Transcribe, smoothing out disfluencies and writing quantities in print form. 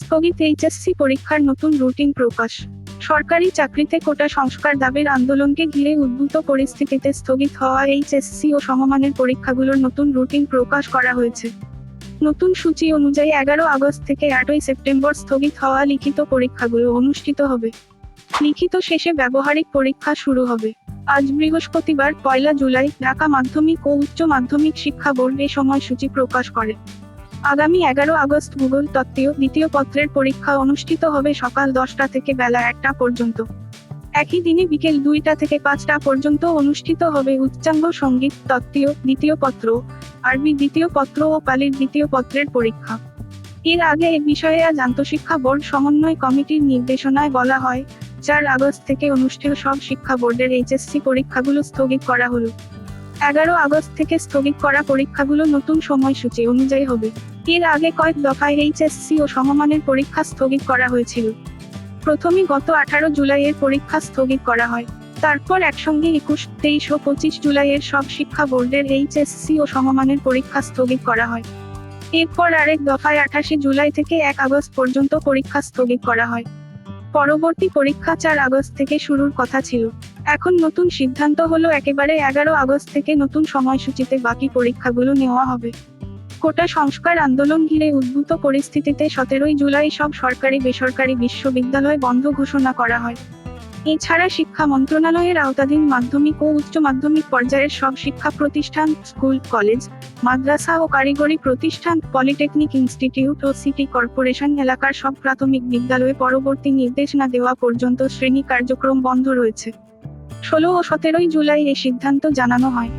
স্থগিত এইচএসসি পরীক্ষার নতুন রুটিন প্রকাশ। সরকারি চাকরিতে কোটা সংস্কার দাবির আন্দোলনকে ঘিরে উদ্ভূত পরিস্থিতিতে স্থগিত হওয়া এইচএসসি ও সমমানের পরীক্ষাগুলোর নতুন রুটিন প্রকাশ করা হয়েছে। নতুন সূচি অনুযায়ী 11 আগস্ট থেকে 8 সেপ্টেম্বর স্থগিত হওয়া লিখিত পরীক্ষাগুলো অনুষ্ঠিত হবে। লিখিত শেষে ব্যবহারিক পরীক্ষা শুরু হবে। আজ বৃহস্পতিবার 1 জুলাই ঢাকা মাধ্যমিক ও উচ্চ মাধ্যমিক শিক্ষা বোর্ড এ সময়সূচি প্রকাশ করে। আগামী 11 আগস্ট ভূগোল তত্ত্বীয় দ্বিতীয় পত্রের পরীক্ষা অনুষ্ঠিত হবে সকাল 10টা থেকে বেলা 1টা পর্যন্ত। একই দিনে বিকেল 2টা থেকে 5টা পর্যন্ত অনুষ্ঠিত হবে উচ্চাঙ্গ সঙ্গীত তত্ত্বীয় দ্বিতীয় পত্র, আরবি দ্বিতীয় পত্র ও পালির দ্বিতীয় পত্রের পরীক্ষা। এর আগে এ বিষয়ে আজ আন্তঃশিক্ষা বোর্ড সমন্বয় কমিটির নির্দেশনায় বলা হয়, 4 আগস্ট থেকে অনুষ্ঠেয় সব শিক্ষা বোর্ডের এইচএসসি পরীক্ষাগুলো স্থগিত করা হলো। 11 আগস্ট থেকে স্থগিত করা পরীক্ষাগুলো নতুন সময়সূচি অনুযায়ী হবে। এর আগে কয়েক দফায় এইচএসসি ও সমমানের পরীক্ষা স্থগিত করা হয়েছিল। প্রথমে গত 18 জুলাইয়ের পরীক্ষা স্থগিত করা হয়। তারপর একসঙ্গে 21, 23 ও 25 জুলাইয়ের সব শিক্ষা বোর্ডের এইচএসসি ও সমমানের পরীক্ষা স্থগিত করা হয়। এরপর আরেক দফায় 28 জুলাই থেকে 1 আগস্ট পর্যন্ত পরীক্ষা স্থগিত করা হয়। পরবর্তী পরীক্ষা 4 আগস্ট থেকে শুরুর কথা ছিল। এখন নতুন সিদ্ধান্ত হলো একেবারে 11 আগস্ট থেকে নতুন সময়সূচিতে বাকি পরীক্ষাগুলো নেওয়া হবে। কোটা সংস্কার আন্দোলন ঘিরে উদ্ভূত পরিস্থিতিতে 17 জুলাই সব সরকারি বেসরকারি বিশ্ববিদ্যালয় বন্ধ ঘোষণা করা হয়। এছাড়া শিক্ষা মন্ত্রণালয়ের আওতাধীন মাধ্যমিক ও উচ্চ মাধ্যমিক পর্যায়ের সব শিক্ষা প্রতিষ্ঠান, স্কুল, কলেজ, মাদ্রাসা ও কারিগরি প্রতিষ্ঠান, পলিটেকনিক ইনস্টিটিউট ও সিটি কর্পোরেশন এলাকার সব প্রাথমিক বিদ্যালয়ে পরবর্তী নির্দেশ না দেওয়া পর্যন্ত শ্রেণী কার্যক্রম বন্ধ রয়েছে। 16 ও 17 জুলাই এ সিদ্ধান্ত জানানো হয়।